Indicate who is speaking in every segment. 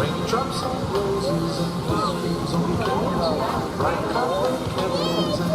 Speaker 1: Raindrops on roses and flowers on clouds, bright colored carols and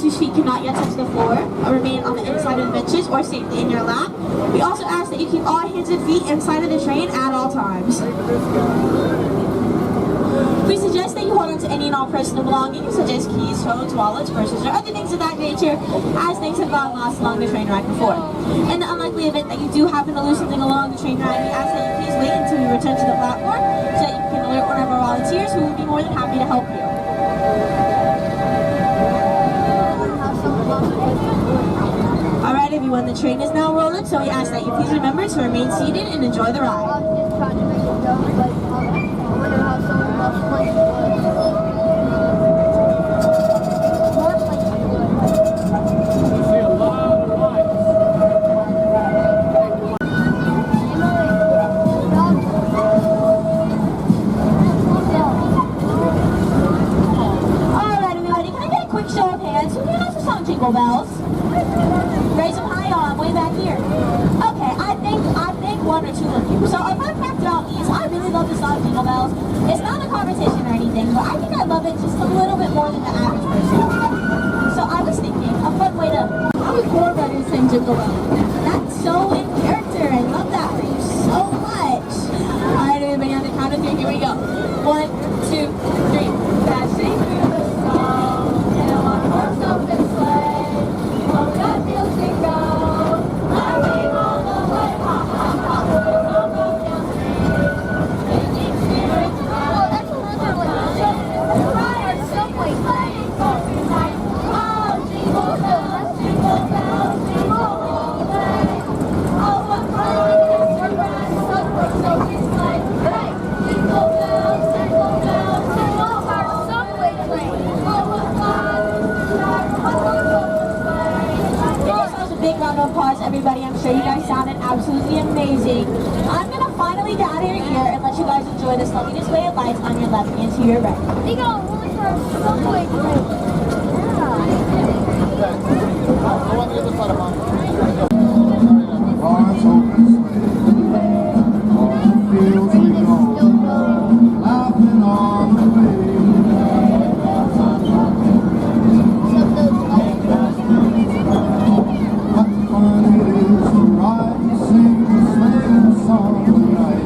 Speaker 2: whose feet cannot yet touch the floor remain on the inside of the benches or safely in your lap. We also ask that you keep all hands and feet inside of the train at all times. We suggest that you hold on to any and all personal belongings such as keys, phones, wallets, purses, or other things of that nature as things have gotten lost along the train ride before. In the unlikely event that you do happen to lose something along the train ride, we ask that you please wait until we return to the platform so that you can alert one of our volunteers who will be more than happy to help you. Alright everyone, the train is now rolling, so we ask that you please remember to remain seated and enjoy the ride. Alright everybody, can I get a quick show of hands? Who knows the song Jingle Bells? Raise them high on, way back here. Okay, I think one or two of you. So if I practice out these, I really love the song Jingle Bells. It's not a competition or anything, but I think I love it just a little bit more than the average person. So I was thinking, a fun way to... I was born ready to sing Jingle Bells. That's so in character. I love that for you so much. Alright, everybody, on the count of three, here we go. 1, 2, 3. Dashing through the snow in a one-horse open sleigh. Oh, that feels to go. I wave all the way. Ha, ha, ha. Boys on both down street. Making spirits rise. Oh, that's a little bit like a subway. round of applause, everybody. I'm sure you guys sounded absolutely amazing. I'm gonna finally get out of here and let you guys enjoy this lovely display of lights on your left and to your right.
Speaker 3: They got one for a subway train.
Speaker 1: Go on the other side of mine. Hearts open sleigh, on the fields we go, laughing all the way. What fun it is to ride and sing the sleighing song tonight.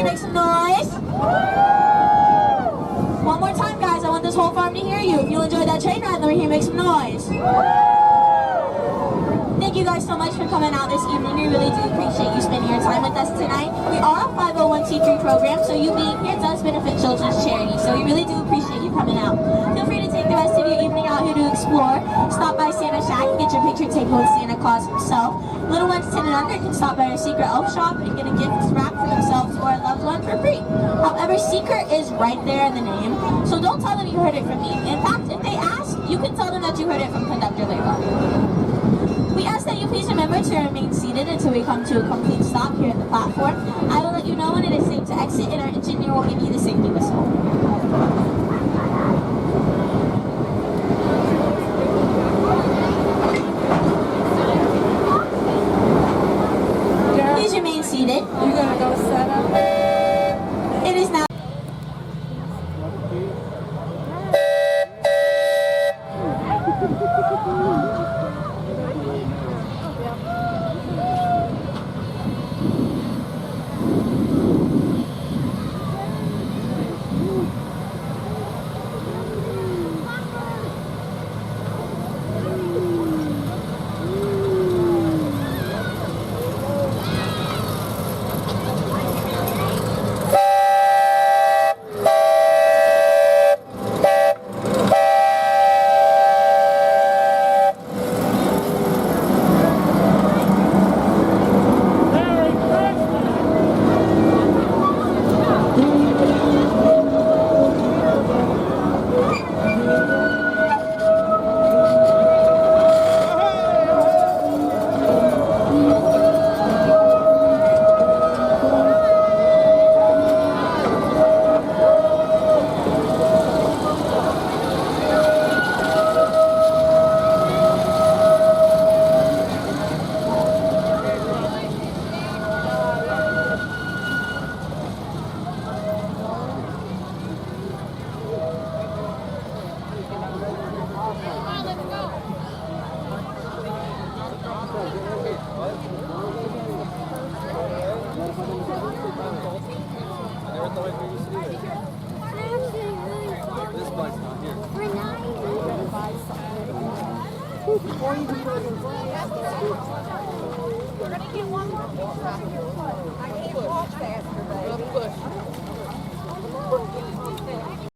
Speaker 2: make some noise? One more time, guys. I want this whole farm to hear you. If you enjoyed that train ride, let me hear you make some noise. Thank you guys so much for coming out this evening. We really do appreciate you spending your time with us tonight. We are a 501c3 program, so you being here does benefit children's charity. So we really do appreciate you coming out. Feel free to take the rest of your evening out here to explore. Stop by Santa Shack and get your picture taken with Santa Claus himself. Little ones 10 and under can stop by our Secret Elf shop and get a gift wrapped for themselves or a loved one for free. However, Secret is right there in the name, so don't tell them you heard it from me. In fact, if they ask, you can tell them that you heard it from Conductor Layla. We ask that you please remember to remain seated until we come to a complete stop here at the platform. I will let you know when it is safe to exit, and our engineer will give you the safety whistle. Please remain seated.
Speaker 4: You gonna go set up?
Speaker 2: It is now.
Speaker 3: We're gonna get one more.